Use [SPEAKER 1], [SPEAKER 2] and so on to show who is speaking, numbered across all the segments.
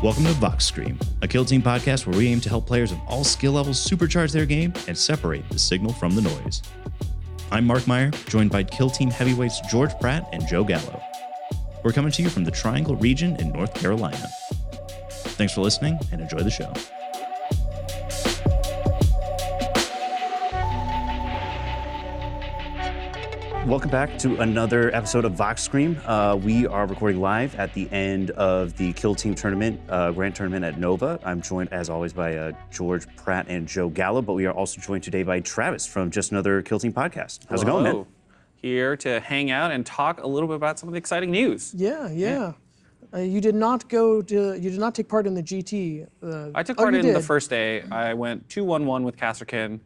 [SPEAKER 1] Welcome to Vox Scream, a Kill Team podcast where we aim to help players of all skill levels supercharge their game and separate the signal from the noise. I'm Mark Meyer, joined by Kill Team heavyweights George Pratt and Joe Gallo. We're coming to you from the Triangle region in North Carolina. Thanks for listening and enjoy the show. Welcome back to another episode of Vox Scream. We are recording live at the end of the Kill Team tournament, Grand Tournament at Nova. I'm joined, as always, by George Pratt and Joe Gallo, but we are also joined today by Travis from Just Another Kill Team podcast. How's it going, man?
[SPEAKER 2] Here to hang out and talk a little bit about some of the exciting news.
[SPEAKER 3] Yeah. You did not take part in the GT.
[SPEAKER 2] I took part in the first day. I went 2-1-1 with Casterkin,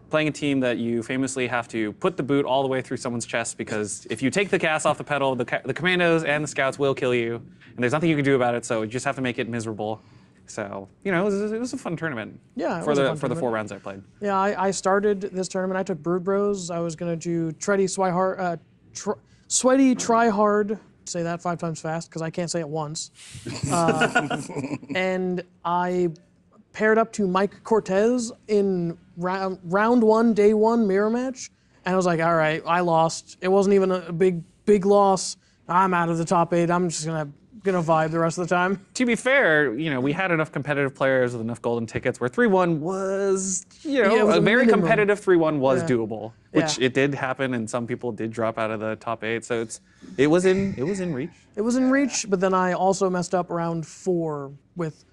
[SPEAKER 2] playing a team that you famously have to put the boot all the way through someone's chest, because if you take the gas off the pedal, the commandos and the scouts will kill you, and there's nothing you can do about it, so you just have to make it miserable. So, you know, it was a fun tournament.
[SPEAKER 3] Yeah,
[SPEAKER 2] for the 4 rounds I played.
[SPEAKER 3] Yeah, I started this tournament. I took Brood Bros. I was gonna do Sweaty Try Hard. Say that 5 times fast because I can't say it once. And I paired up to Mike Cortez in round 1, day 1 mirror match, and I was like, all right, I lost. It wasn't even a big loss. I'm out of the top 8. I'm just gonna vibe the rest of the time.
[SPEAKER 2] To be fair, you know, we had enough competitive players with enough golden tickets where 3-1 was, you know,
[SPEAKER 3] was
[SPEAKER 2] a very
[SPEAKER 3] minimum.
[SPEAKER 2] competitive 3-1 was doable, which
[SPEAKER 3] Yeah.
[SPEAKER 2] it did happen, and some people did drop out of the top 8. So it was in reach.
[SPEAKER 3] It was in reach, but then I also messed up round 4 with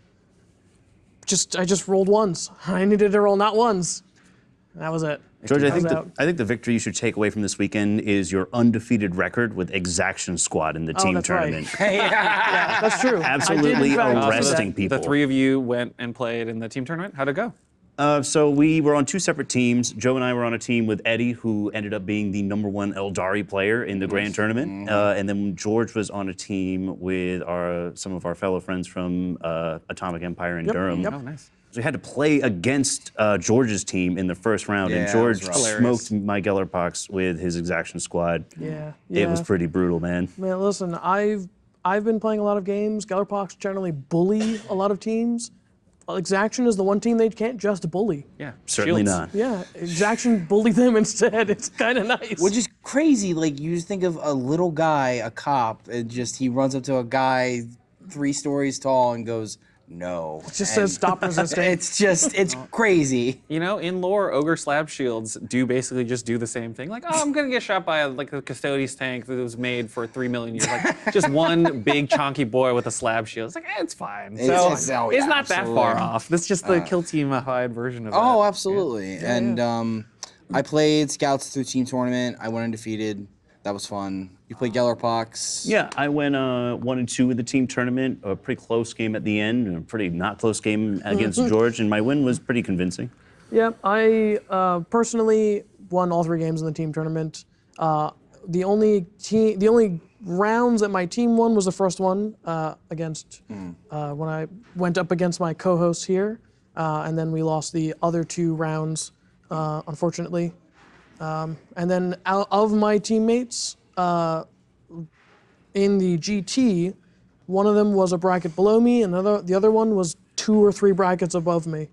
[SPEAKER 3] I just rolled ones. I needed to roll not ones. That was it.
[SPEAKER 1] George, I think the victory you should take away from this weekend is your undefeated record with Exaction Squad in the team
[SPEAKER 3] that's right.
[SPEAKER 1] tournament.
[SPEAKER 3] Yeah, that's true.
[SPEAKER 1] Absolutely arresting people.
[SPEAKER 2] The 3 of you went and played in the team tournament. How'd it go?
[SPEAKER 1] So we were on 2 separate teams. Joe and I were on a team with Eddie, who ended up being the #1 Eldari player in the Grand Tournament. And then George was on a team with some of our fellow friends from Atomic Empire in Durham.
[SPEAKER 3] Yep.
[SPEAKER 2] Oh, nice.
[SPEAKER 1] So we had to play against George's team in the first round, and
[SPEAKER 4] Yeah,
[SPEAKER 1] George
[SPEAKER 4] it was rough.
[SPEAKER 1] smoked my Gellerpox with his Exaction Squad.
[SPEAKER 3] Yeah.
[SPEAKER 1] It was pretty brutal, man.
[SPEAKER 3] Man, listen, I've been playing a lot of games. Gellerpox generally bully a lot of teams. Exaction is the one team they can't just bully.
[SPEAKER 2] Yeah,
[SPEAKER 1] Certainly
[SPEAKER 2] Shields.
[SPEAKER 1] not.
[SPEAKER 3] Yeah, Exaction bully them instead. It's kind of nice.
[SPEAKER 4] Which is crazy. Like, you just think of a little guy, a cop, and he runs up to a guy 3 stories tall and goes, no.
[SPEAKER 3] It just says stop resisting.
[SPEAKER 4] It's crazy.
[SPEAKER 2] You know, in lore, Ogre Slab Shields do basically just do the same thing. Like, oh, I'm gonna get shot by a Custodes tank that was made for 3 million years. Like, just one big chonky boy with a slab shield. It's like, it's fine.
[SPEAKER 4] It's
[SPEAKER 2] not that far off. That's just the Kill Team-ified version of it.
[SPEAKER 4] Oh, absolutely. Yeah. And I played Scouts through team tournament. I went undefeated. That was fun. You played Gellerpox.
[SPEAKER 1] Yeah, I went 1-2 with the team tournament. A pretty close game at the end, and a pretty not close game against George, and my win was pretty convincing.
[SPEAKER 3] Yeah, I personally won all 3 games in the team tournament. The only rounds that my team won was the first one against when I went up against my co-hosts here, and then we lost the other 2 rounds, unfortunately. And then out of my teammates in the GT, one of them was a bracket below me, and the other one was 2 or 3 brackets above me,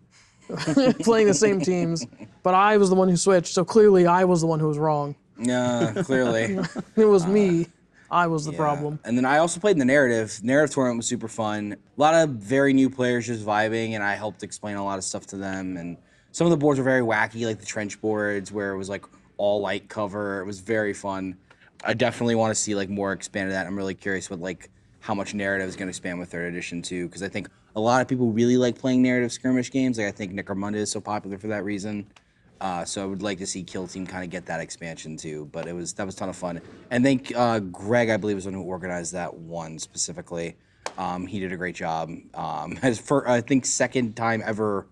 [SPEAKER 3] playing the same teams. But I was the one who switched, so clearly I was the one who was wrong.
[SPEAKER 4] Yeah, clearly.
[SPEAKER 3] It was me. I was the problem.
[SPEAKER 4] And then I also played in the narrative. Narrative tournament was super fun. A lot of very new players just vibing, and I helped explain a lot of stuff to them. And some of the boards were very wacky, like the trench boards, where it was like all light cover. It was very fun. I definitely want to see like more expanded that. I'm really curious what how much narrative is going to expand with 3rd edition too, because I think a lot of people really like playing narrative skirmish games. Like, I think Necromunda is so popular for that reason. So I would like to see Kill Team kind of get that expansion too. But that was a ton of fun. And then Greg, I believe, was the one who organized that one specifically. He did a great job. I think 2nd time ever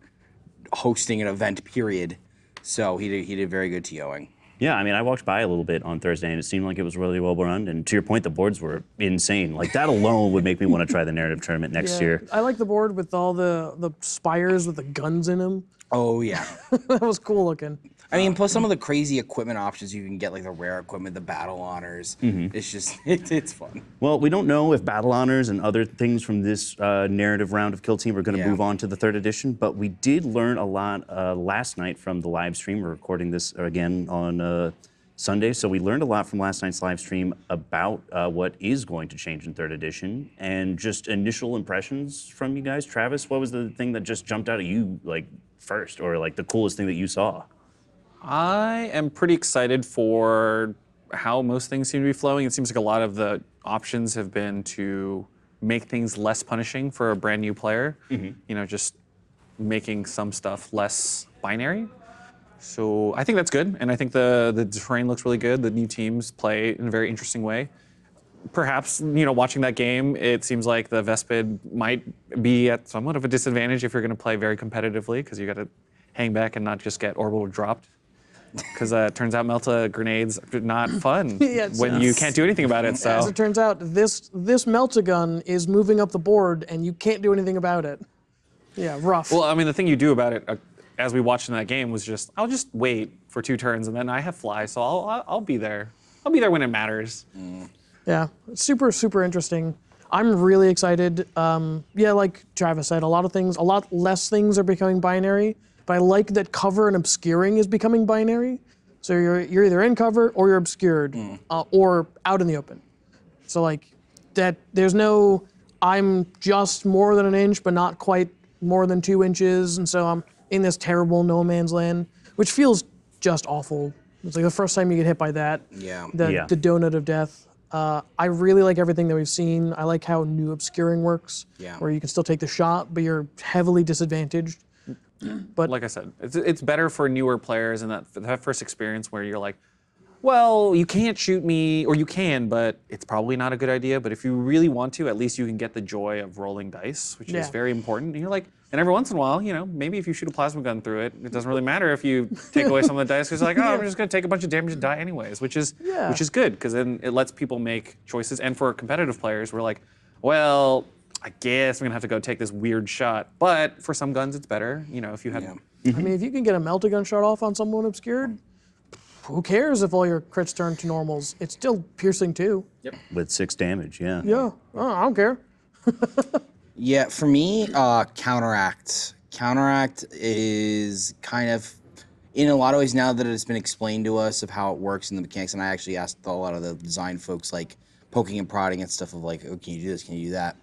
[SPEAKER 4] hosting an event, period. So he did very good TOing.
[SPEAKER 1] Yeah, I mean, I walked by a little bit on Thursday, and it seemed like it was really well run. And to your point, the boards were insane. Like, that alone would make me want to try the narrative tournament next year.
[SPEAKER 3] I like the board with all the spires with the guns in them.
[SPEAKER 4] Oh, yeah.
[SPEAKER 3] That was cool looking.
[SPEAKER 4] I mean, plus some of the crazy equipment options you can get, like the rare equipment, the battle honors. It's just, it's fun.
[SPEAKER 1] Well, we don't know if battle honors and other things from this narrative round of Kill Team are going to move on to the 3rd edition, but we did learn a lot last night from the live stream. We're recording this again on Sunday, so we learned a lot from last night's live stream about what is going to change in 3rd edition, and just initial impressions from you guys. Travis, what was the thing that just jumped out at you like first, or like the coolest thing that you saw?
[SPEAKER 2] I am pretty excited for how most things seem to be flowing. It seems like a lot of the options have been to make things less punishing for a brand new player. You know, just making some stuff less binary. So I think that's good, and I think the terrain looks really good. The new teams play in a very interesting way. Perhaps, you know, watching that game, it seems like the Vespid might be at somewhat of a disadvantage if you're going to play very competitively, because you got to hang back and not just get orbital dropped. Because it turns out Melta grenades are not fun when you can't do anything about it. So
[SPEAKER 3] As it turns out, this Melta gun is moving up the board, and you can't do anything about it. Yeah, rough.
[SPEAKER 2] well, I mean, the thing you do about it, as we watched in that game, was just I'll just wait for 2 turns, and then I have fly, so I'll be there. I'll be there when it matters.
[SPEAKER 3] Yeah, super, super interesting. I'm really excited. Yeah, like Travis said, a lot less things are becoming binary. But I like that cover and obscuring is becoming binary. So you're either in cover or you're obscured, or out in the open. So like that, there's no I'm just more than an inch, but not quite more than 2 inches, and so I'm in this terrible no man's land, which feels just awful. It's like the first time you get hit by that. The donut of death. I really like everything that we've seen. I like how new obscuring works, where you can still take the shot, but you're heavily disadvantaged. But
[SPEAKER 2] like I said, it's better for newer players and that first experience where you're like, well, you can't shoot me, or you can, but it's probably not a good idea. But if you really want to, at least you can get the joy of rolling dice, which is very important. And you're like, and every once in a while, you know, maybe if you shoot a plasma gun through it, it doesn't really matter if you take away some of the dice, because you're like, oh, I'm just going to take a bunch of damage and die anyways, which is good, because then it lets people make choices. And for competitive players, we're like, well, I guess I'm gonna have to go take this weird shot. But for some guns, it's better, you know, if you have.
[SPEAKER 3] I mean, if you can get a Melta gun shot off on someone obscured, who cares if all your crits turn to normals? It's still piercing too.
[SPEAKER 1] With 6 damage,
[SPEAKER 3] Yeah, I don't care.
[SPEAKER 4] Yeah, for me, Counteract. Counteract is kind of, in a lot of ways, now that it's been explained to us of how it works and the mechanics, and I actually asked a lot of the design folks, like poking and prodding and stuff of like, oh, can you do this, can you do that?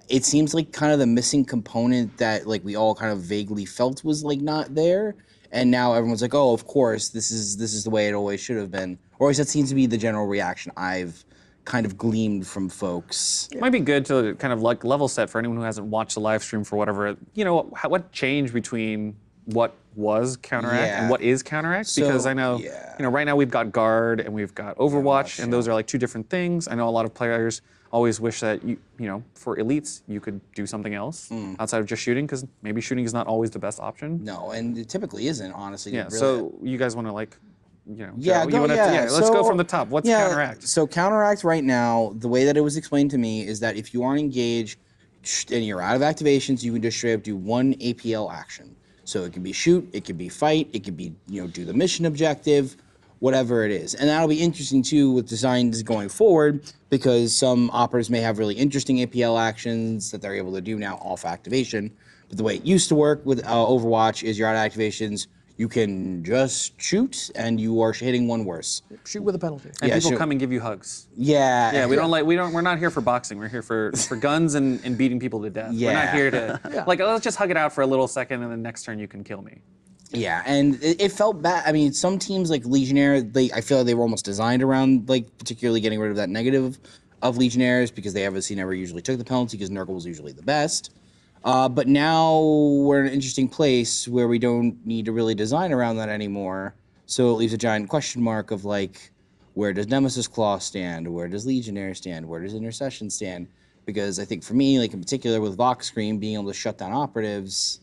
[SPEAKER 4] It seems like kind of the missing component that like we all kind of vaguely felt was like not there, and now everyone's like, oh, of course, this is the way it always should have been, or at least that seems to be the general reaction I've kind of gleaned from folks.
[SPEAKER 2] It might be good to kind of like level set for anyone who hasn't watched the live stream for whatever, you know, what changed between what was Counteract and what is Counteract, because I know, you know, right now we've got Guard and we've got Overwatch, and those are like 2 different things. I know a lot of players always wish that you know, for elites, you could do something else outside of just shooting, because maybe shooting is not always the best option.
[SPEAKER 4] No, and it typically isn't, honestly.
[SPEAKER 2] Yeah,
[SPEAKER 4] really.
[SPEAKER 2] So you guys want to like, you know,
[SPEAKER 4] let's
[SPEAKER 2] go from the top. What's Counteract?
[SPEAKER 4] So Counteract right now, the way that it was explained to me is that if you aren't engaged and you're out of activations, you can just straight up do 1 APL action. So it could be shoot, it could be fight, it could be, you know, do the mission objective, whatever it is. And that'll be interesting too with designs going forward, because some operators may have really interesting APL actions that they're able to do now off activation. But the way it used to work with Overwatch is you're out of activations, you can just shoot, and you are hitting 1 worse.
[SPEAKER 3] Shoot with a penalty.
[SPEAKER 2] And people come and give you hugs.
[SPEAKER 4] Yeah.
[SPEAKER 2] We're not here for boxing. We're here for guns and beating people to death. We're not here to like, let's just hug it out for a little second, and the next turn you can kill me.
[SPEAKER 4] Yeah, and it felt bad. I mean, some teams like Legionnaire, I feel like they were almost designed around like particularly getting rid of that negative of Legionnaires, because they obviously never usually took the penalty, because Nurgle was usually the best. But now we're in an interesting place where we don't need to really design around that anymore. So it leaves a giant question mark of like, where does Nemesis Claw stand? Where does Legionnaire stand? Where does Intercession stand? Because I think for me, like in particular with Vox Scream, being able to shut down operatives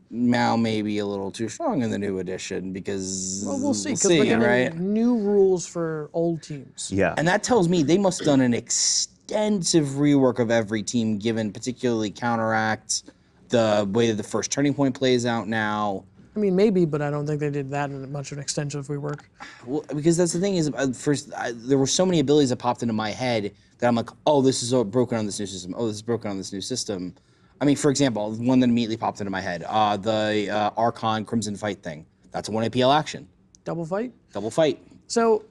[SPEAKER 4] now may be a little too strong in the new edition, because
[SPEAKER 3] we'll see, because we're getting new rules for old teams.
[SPEAKER 1] Yeah.
[SPEAKER 4] And that tells me they must have done an extensive rework of every team, given particularly Counteract, the way that the first turning point plays out now.
[SPEAKER 3] I mean, maybe, but I don't think they did that in much of an extensive rework.
[SPEAKER 4] Well, because that's the thing is, there were so many abilities that popped into my head that I'm like, oh, this is broken on this new system. Oh, this is broken on this new system. I mean, for example, one that immediately popped into my head, the Archon Crimson Fight thing. That's a 1 APL action.
[SPEAKER 3] Double fight?
[SPEAKER 4] Double fight.
[SPEAKER 3] So,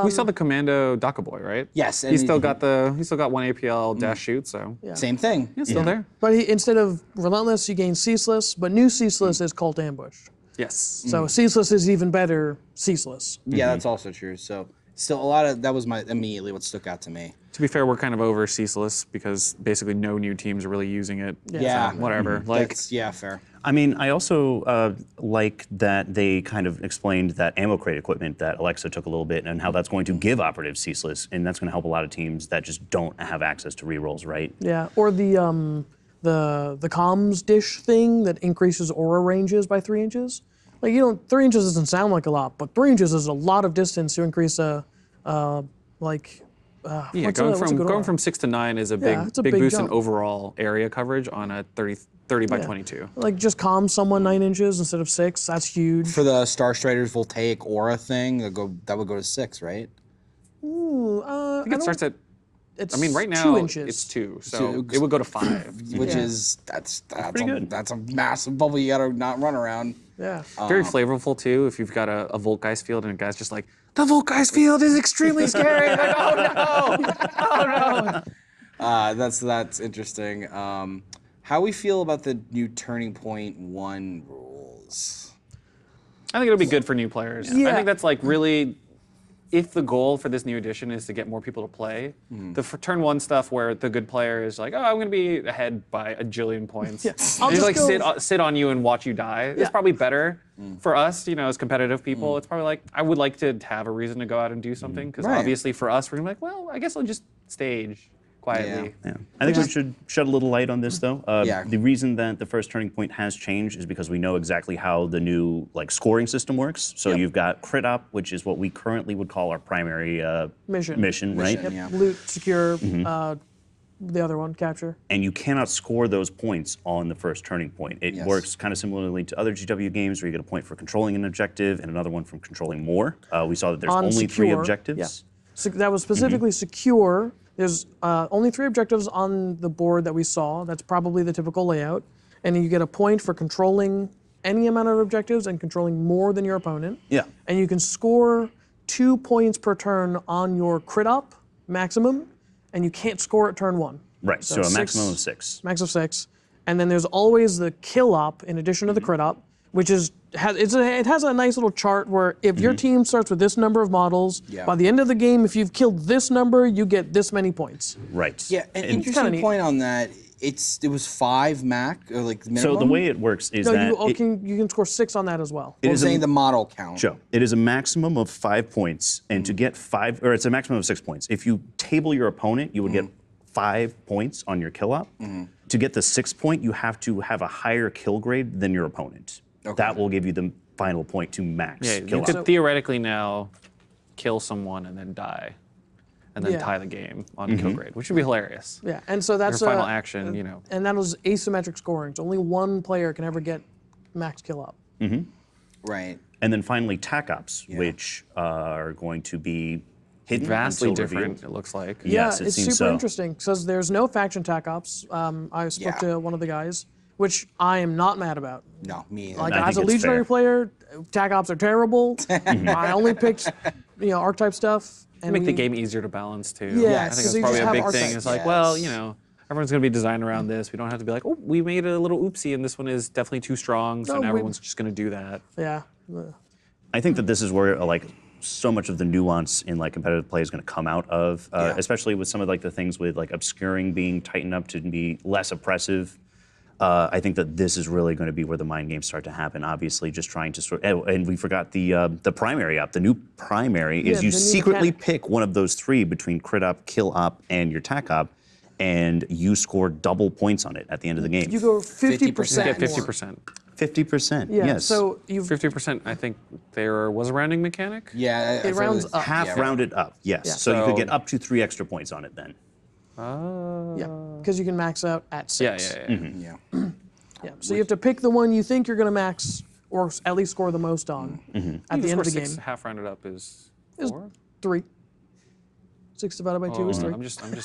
[SPEAKER 2] We saw the Commando Daka Boy, right?
[SPEAKER 4] Yes.
[SPEAKER 2] He still got 1 APL dash shoot, so
[SPEAKER 4] Same thing.
[SPEAKER 2] he's still there.
[SPEAKER 3] but instead of Relentless, you gain Ceaseless, but new Ceaseless is Cult Ambush.
[SPEAKER 2] Yes.
[SPEAKER 3] So Ceaseless is even better Ceaseless.
[SPEAKER 4] Yeah, that's also true. So still that was immediately what stuck out to me.
[SPEAKER 2] To be fair, we're kind of over Ceaseless because basically no new teams are really using it.
[SPEAKER 4] Yeah.
[SPEAKER 2] So whatever. Like,
[SPEAKER 4] Fair.
[SPEAKER 1] I mean, I also like that they kind of explained that ammo crate equipment that Alexa took a little bit and how that's going to give operatives ceaseless, and that's going to help a lot of teams that just don't have access to rerolls, right?
[SPEAKER 3] Yeah, or the comms dish thing that increases aura ranges by 3 inches. Like, 3 inches doesn't sound like a lot, but 3 inches is a lot of distance to increase
[SPEAKER 2] yeah,
[SPEAKER 3] what's a good
[SPEAKER 2] going
[SPEAKER 3] aura?
[SPEAKER 2] from 6 to 9 is a big
[SPEAKER 3] it's a
[SPEAKER 2] big
[SPEAKER 3] big
[SPEAKER 2] boost
[SPEAKER 3] jump.
[SPEAKER 2] in overall area coverage on a 30 by 22.
[SPEAKER 3] Like, just calm someone 9 inches instead of 6. That's huge.
[SPEAKER 4] For the Star Strider's Voltaic Aura thing, that would go to 6, right?
[SPEAKER 2] I think it starts at.
[SPEAKER 3] It's
[SPEAKER 2] I mean, right now
[SPEAKER 3] 2 inches.
[SPEAKER 2] it's 2, so it would go to 5.
[SPEAKER 4] Which is that's
[SPEAKER 1] pretty good.
[SPEAKER 4] That's a massive bubble you gotta not run around.
[SPEAKER 3] Yeah.
[SPEAKER 2] Very flavorful too. If you've got a Voltgeist field and a guy's just like, the Voltgeist field is extremely scary. Like, oh no, oh no.
[SPEAKER 4] That's interesting. How we feel about the new Turning Point 1 rules?
[SPEAKER 2] I think it'll be good for new players.
[SPEAKER 3] Yeah.
[SPEAKER 2] I think that's like really, if the goal for this new edition is to get more people to play, the for turn 1 stuff where the good player is like, oh, I'm going to be ahead by a jillion points.
[SPEAKER 3] Yeah.
[SPEAKER 2] And
[SPEAKER 3] I'll
[SPEAKER 2] just
[SPEAKER 3] just
[SPEAKER 2] like
[SPEAKER 3] go-
[SPEAKER 2] sit on you and watch you die.
[SPEAKER 3] Yeah.
[SPEAKER 2] It's probably better for us, as competitive people. It's probably like, I would like to have a reason to go out and do something, because
[SPEAKER 4] Right.
[SPEAKER 2] obviously for us, we're going to be like, well, I guess I'll just stage quietly.
[SPEAKER 1] Yeah. I think we should shed a little light on this, though.
[SPEAKER 4] Yeah.
[SPEAKER 1] The reason that the first Turning Point has changed is because we know exactly how the new scoring system works. So you've got crit op, which is what we currently would call our primary mission, right?
[SPEAKER 4] Yeah.
[SPEAKER 3] Loot, secure, the other one, capture.
[SPEAKER 1] And you cannot score those points on the first Turning Point. It
[SPEAKER 4] Yes.
[SPEAKER 1] works kind of similarly to other GW games where you get a point for controlling an objective and another one from controlling more. We saw that there's
[SPEAKER 3] On
[SPEAKER 1] only 3
[SPEAKER 3] secure,
[SPEAKER 1] objectives.
[SPEAKER 3] Yeah. So that was specifically secure. There's only 3 objectives on the board that we saw. That's probably the typical layout. And you get a point for controlling any amount of objectives and controlling more than your opponent.
[SPEAKER 1] Yeah.
[SPEAKER 3] And you can score 2 points per turn on your crit up maximum, and you can't score at turn 1.
[SPEAKER 1] Right, so a
[SPEAKER 3] 6
[SPEAKER 1] maximum of 6.
[SPEAKER 3] Max of 6. And then there's always the kill up in addition to the crit up, which it has a nice little chart where if your team starts with this number of models,
[SPEAKER 4] Yeah.
[SPEAKER 3] by the end of the game, if you've killed this number, you get this many points.
[SPEAKER 1] Right.
[SPEAKER 4] Yeah, an
[SPEAKER 1] And
[SPEAKER 4] interesting
[SPEAKER 3] neat.
[SPEAKER 4] point on that. It was 5 max or like minimum.
[SPEAKER 1] so the way it works is
[SPEAKER 3] No,
[SPEAKER 1] that
[SPEAKER 3] you can score 6 on that as well.
[SPEAKER 4] I'm
[SPEAKER 1] is a-
[SPEAKER 4] saying the model count.
[SPEAKER 1] Joe, it is a maximum of 5 points, and to get 5, or it's a maximum of 6 points. If you table your opponent, you would get 5 points on your kill op. To get the 6th point, you have to have a higher kill grade than your opponent. That will give you the final point to max
[SPEAKER 2] Yeah,
[SPEAKER 1] kill
[SPEAKER 2] you
[SPEAKER 1] op.
[SPEAKER 2] could theoretically now kill someone and then die, and then
[SPEAKER 3] Yeah.
[SPEAKER 2] tie the game on kill grade, which would be hilarious.
[SPEAKER 3] Yeah, and so that's
[SPEAKER 2] Your final action,
[SPEAKER 3] And that was asymmetric scoring. So only one player can ever get max kill up.
[SPEAKER 4] Right.
[SPEAKER 1] And then finally, TAC ops, which are going to be hidden
[SPEAKER 2] Vastly
[SPEAKER 1] until
[SPEAKER 2] different,
[SPEAKER 1] revealed.
[SPEAKER 2] it looks like.
[SPEAKER 1] Yes, it
[SPEAKER 3] it's
[SPEAKER 1] seems
[SPEAKER 3] super
[SPEAKER 1] so.
[SPEAKER 3] interesting because there's no faction TAC ops. I spoke
[SPEAKER 4] Yeah.
[SPEAKER 3] to one of the guys, which I am not mad about.
[SPEAKER 4] No, me.
[SPEAKER 3] Like,
[SPEAKER 1] I
[SPEAKER 3] as a
[SPEAKER 1] think it's
[SPEAKER 3] legionary
[SPEAKER 1] fair.
[SPEAKER 3] player, TAC ops are terrible. I only picked, archetype stuff. And
[SPEAKER 2] Make the
[SPEAKER 3] we-
[SPEAKER 2] game easier to balance too.
[SPEAKER 3] Yeah,
[SPEAKER 2] I think
[SPEAKER 3] so
[SPEAKER 2] that's
[SPEAKER 3] you
[SPEAKER 2] probably
[SPEAKER 3] just
[SPEAKER 2] a
[SPEAKER 3] have
[SPEAKER 2] big
[SPEAKER 3] archetypes.
[SPEAKER 2] thing. It's like, everyone's going to be designed around this. We don't have to be like, oh, we made a little oopsie and this one is definitely too strong, so
[SPEAKER 3] No,
[SPEAKER 2] now
[SPEAKER 3] we-
[SPEAKER 2] everyone's just going to do that.
[SPEAKER 3] Yeah.
[SPEAKER 1] I think that this is where so much of the nuance in competitive play is going to come out of, especially with some of the things with obscuring being tightened up to be less oppressive. I think that this is really going to be where the mind games start to happen. Obviously, just trying to and we forgot the primary op. The new primary is
[SPEAKER 3] Yeah,
[SPEAKER 1] you
[SPEAKER 3] the new
[SPEAKER 1] secretly
[SPEAKER 3] mechanic.
[SPEAKER 1] pick one of those 3 between crit op, kill op, and your tac op, and you score double points on it at the end of the game.
[SPEAKER 3] You go 50%.
[SPEAKER 2] Get
[SPEAKER 3] more.
[SPEAKER 2] 50%.
[SPEAKER 1] 50%.
[SPEAKER 3] Yeah.
[SPEAKER 1] Yes.
[SPEAKER 3] So you've
[SPEAKER 2] 50%, I think there was a rounding mechanic.
[SPEAKER 4] Yeah.
[SPEAKER 3] It rounds up.
[SPEAKER 1] half rounded up. Yes.
[SPEAKER 3] Yeah.
[SPEAKER 1] So you could
[SPEAKER 2] So-
[SPEAKER 1] get up to 3 extra points on it then.
[SPEAKER 3] because you can max out at 6.
[SPEAKER 2] Yeah.
[SPEAKER 4] Yeah.
[SPEAKER 3] Yeah. So you have to pick the one you think you're going to max or at least score the most on at the end of the game.
[SPEAKER 2] Half rounded up is
[SPEAKER 3] Is
[SPEAKER 2] 4?
[SPEAKER 3] 3. 6 divided by 2 is 3.
[SPEAKER 2] I'm just stupid.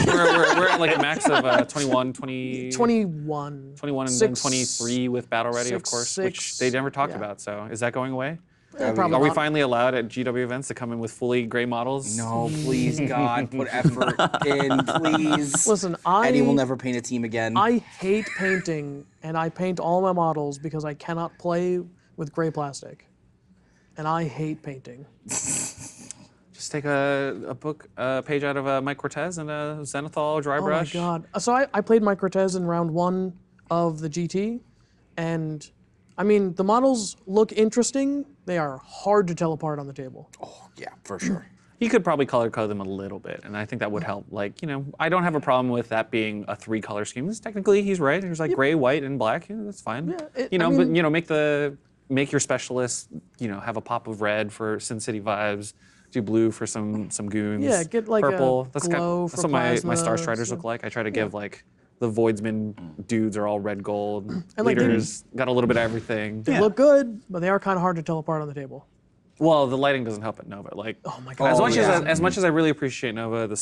[SPEAKER 2] we're at like a max of 21, 20,
[SPEAKER 3] 21.
[SPEAKER 2] 21 and then
[SPEAKER 3] 6,
[SPEAKER 2] 23 with Battle Ready, of
[SPEAKER 3] 6,
[SPEAKER 2] course,
[SPEAKER 3] 6,
[SPEAKER 2] which they never talked
[SPEAKER 3] yeah.
[SPEAKER 2] about. So is that going away?
[SPEAKER 3] Probably
[SPEAKER 2] Are we
[SPEAKER 3] not.
[SPEAKER 2] finally allowed at GW events to come in with fully gray models?
[SPEAKER 4] No, please, God, put effort in, please.
[SPEAKER 3] Listen,
[SPEAKER 4] Eddie will never paint a team again.
[SPEAKER 3] I hate painting, and I paint all my models because I cannot play with gray plastic. And I hate painting.
[SPEAKER 2] Just take a page out of Mike Cortez and a Zenithal dry brush.
[SPEAKER 3] Oh my God. So I played Mike Cortez in round 1 of the GT, and I mean, the models look interesting. They are hard to tell apart on the table.
[SPEAKER 4] Oh, yeah, for sure.
[SPEAKER 2] You could probably color code them a little bit, and I think that would help. Like, I don't have a problem with that being a 3-color scheme. Technically, he's right. There's like gray, white, and black. That's fine.
[SPEAKER 3] Yeah,
[SPEAKER 2] but make your specialists, have a pop of red for Sin City vibes. Do blue for some goons.
[SPEAKER 3] Yeah, get like
[SPEAKER 2] purple.
[SPEAKER 3] a glow
[SPEAKER 2] That's
[SPEAKER 3] for
[SPEAKER 2] what my Star
[SPEAKER 3] plasma,
[SPEAKER 2] Striders
[SPEAKER 3] so-
[SPEAKER 2] look like. I try to give like the Voidsman dudes are all red gold.
[SPEAKER 3] And, like,
[SPEAKER 2] Leaders got a little bit of everything.
[SPEAKER 3] They look good, but they are kind of hard to tell apart on the table.
[SPEAKER 2] Well, the lighting doesn't help at Nova. Like,
[SPEAKER 3] Oh my God.
[SPEAKER 2] as much as I really appreciate Nova, the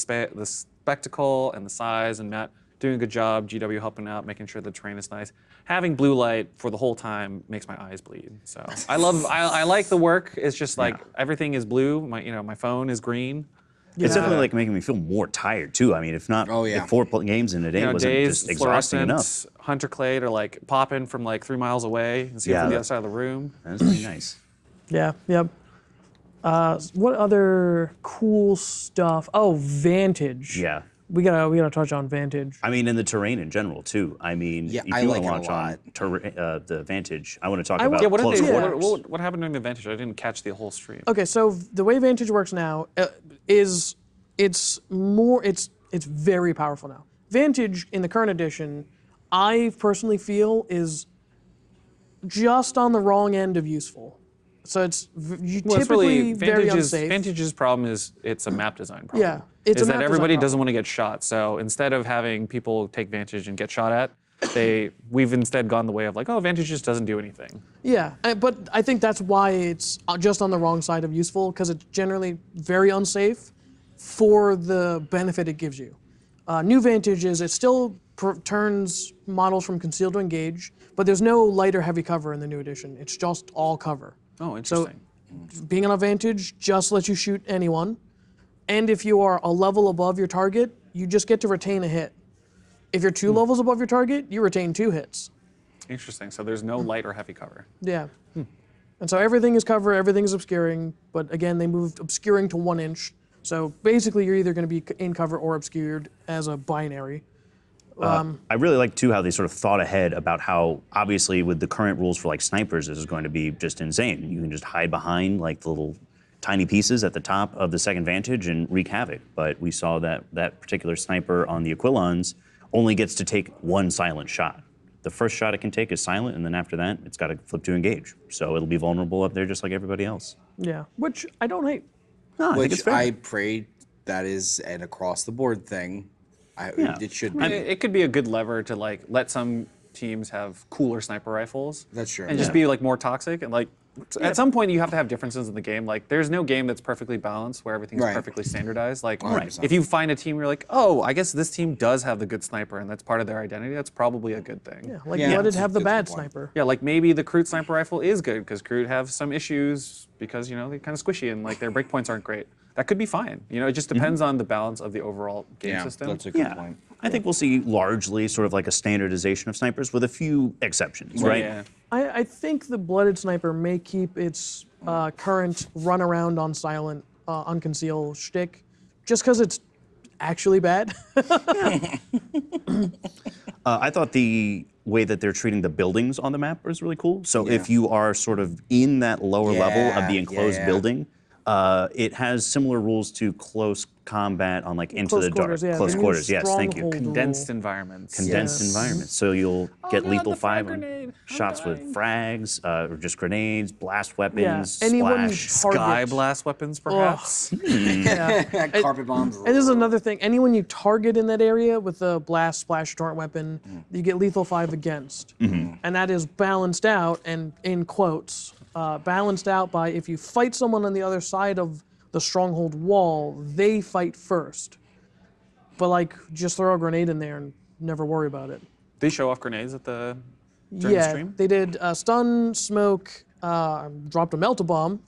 [SPEAKER 2] spectacle and the size, and Matt doing a good job, GW helping out, making sure the terrain is nice. Having blue light for the whole time makes my eyes bleed. So I like the work. It's just like everything is blue. My phone is green.
[SPEAKER 1] It's definitely like making me feel more tired too. I mean, if 4 games in a day wasn't
[SPEAKER 2] Days,
[SPEAKER 1] just exhausting enough.
[SPEAKER 2] fluorescent, Hunter Clay to like pop in from like 3 miles away and see it from the other side of the room.
[SPEAKER 1] That's pretty nice.
[SPEAKER 3] Yeah, yep. What other cool stuff? Oh, Vantage.
[SPEAKER 1] Yeah.
[SPEAKER 3] We gotta touch on Vantage.
[SPEAKER 1] I mean, in the terrain in general too. I mean,
[SPEAKER 4] Yeah,
[SPEAKER 1] if
[SPEAKER 4] I
[SPEAKER 1] you
[SPEAKER 4] like
[SPEAKER 1] want
[SPEAKER 4] it
[SPEAKER 1] to
[SPEAKER 4] a
[SPEAKER 1] launch on the Vantage, I want to talk
[SPEAKER 3] I
[SPEAKER 1] about
[SPEAKER 3] would-
[SPEAKER 2] Yeah, what
[SPEAKER 1] close
[SPEAKER 2] did they?
[SPEAKER 1] quarters.
[SPEAKER 2] What happened during the Vantage? I didn't catch the whole stream.
[SPEAKER 3] Okay, so the way Vantage works now is it's very powerful now. Vantage in the current edition, I personally feel is just on the wrong end of useful. So it's typically very unsafe.
[SPEAKER 2] Vantage's problem is it's a map design problem.
[SPEAKER 3] Yeah, it's a
[SPEAKER 2] is
[SPEAKER 3] map
[SPEAKER 2] that
[SPEAKER 3] design
[SPEAKER 2] everybody
[SPEAKER 3] problem.
[SPEAKER 2] doesn't want to get shot. So instead of having people take Vantage and get shot at, we've instead gone the way of like, oh, Vantage just doesn't do anything.
[SPEAKER 3] Yeah, but I think that's why it's just on the wrong side of useful, because it's generally very unsafe for the benefit it gives you. New Vantage is it still turns models from concealed to engage, but there's no light or heavy cover in the new edition. It's just all cover.
[SPEAKER 2] Oh, interesting.
[SPEAKER 3] So being on a Vantage just lets you shoot anyone, and if you are a level above your target, you just get to retain a hit. If you're 2 levels above your target, you retain 2 hits.
[SPEAKER 2] Interesting. So there's no light or heavy cover.
[SPEAKER 3] Yeah. And so everything is cover, everything is obscuring, but again, they moved obscuring to 1 inch. So basically, you're either going to be in cover or obscured as a binary.
[SPEAKER 1] I really like too how they sort of thought ahead about how obviously with the current rules for like snipers, this is going to be just insane. You can just hide behind like the little tiny pieces at the top of the second Vantage and wreak havoc. But we saw that that particular sniper on the Aquilons only gets to take 1 silent shot. The first shot it can take is silent, and then after that, it's got to flip to engage. So it'll be vulnerable up there just like everybody else.
[SPEAKER 3] Yeah, which I don't hate.
[SPEAKER 1] No, I think it's
[SPEAKER 4] Which
[SPEAKER 1] fair.
[SPEAKER 4] I pray that is an across-the-board thing. It should be.
[SPEAKER 2] It could be a good lever to like let some teams have cooler sniper rifles.
[SPEAKER 4] That's true.
[SPEAKER 2] And just be like more toxic and like at some point you have to have differences in the game. Like there's no game that's perfectly balanced where everything's
[SPEAKER 4] Right.
[SPEAKER 2] perfectly standardized. Like
[SPEAKER 4] 100%.
[SPEAKER 2] if you find a team where you're like, oh, I guess this team does have the good sniper and that's part of their identity, that's probably a good thing.
[SPEAKER 3] Yeah, like
[SPEAKER 4] Yeah,
[SPEAKER 3] let it
[SPEAKER 4] that's
[SPEAKER 3] have the
[SPEAKER 4] a good
[SPEAKER 3] bad
[SPEAKER 4] point.
[SPEAKER 3] sniper.
[SPEAKER 2] Yeah, like maybe the Kroot sniper rifle is good because Kroot have some issues because they're kind of squishy and like their breakpoints aren't great. That could be fine. It just depends on the balance of the overall game
[SPEAKER 4] Yeah,
[SPEAKER 2] system.
[SPEAKER 4] that's a good point.
[SPEAKER 1] I think we'll see largely sort of like a standardization of snipers with a few exceptions, right?
[SPEAKER 2] Yeah.
[SPEAKER 3] I think the blooded sniper may keep its current run around on silent, unconceal shtick, just because it's actually bad.
[SPEAKER 1] I thought the way that they're treating the buildings on the map is really cool. So if you are sort of in that lower level of the
[SPEAKER 4] Yeah,
[SPEAKER 1] enclosed
[SPEAKER 4] yeah.
[SPEAKER 1] building, It has similar rules to close combat on like Into
[SPEAKER 3] Close
[SPEAKER 1] the
[SPEAKER 3] quarters,
[SPEAKER 1] Dark.
[SPEAKER 3] yeah.
[SPEAKER 1] Close
[SPEAKER 3] They use
[SPEAKER 1] quarters, yes, thank you.
[SPEAKER 3] stronghold
[SPEAKER 2] Condensed
[SPEAKER 3] rule.
[SPEAKER 2] environments.
[SPEAKER 1] Condensed
[SPEAKER 3] Yes.
[SPEAKER 1] environments. So you'll get
[SPEAKER 2] God,
[SPEAKER 1] lethal
[SPEAKER 2] the frag
[SPEAKER 1] 5 on
[SPEAKER 2] grenade. I'm
[SPEAKER 1] shots with
[SPEAKER 2] dying.
[SPEAKER 1] frags, or just grenades, blast
[SPEAKER 3] Yeah.
[SPEAKER 1] weapons,
[SPEAKER 3] Anyone you
[SPEAKER 1] splash.
[SPEAKER 3] target.
[SPEAKER 2] Sky blast weapons, perhaps.
[SPEAKER 3] Yeah.
[SPEAKER 4] Carpet bombs.
[SPEAKER 3] And this is another thing. Anyone you target in that area with a blast, splash, torrent weapon, you get lethal 5 against. And that is balanced out, and in quotes, balanced out by if you fight someone on the other side of the stronghold wall, they fight first. But like, just throw a grenade in there and never worry about it.
[SPEAKER 2] They show off grenades at during the stream?
[SPEAKER 3] They did stun, smoke, dropped a melt-a-bomb.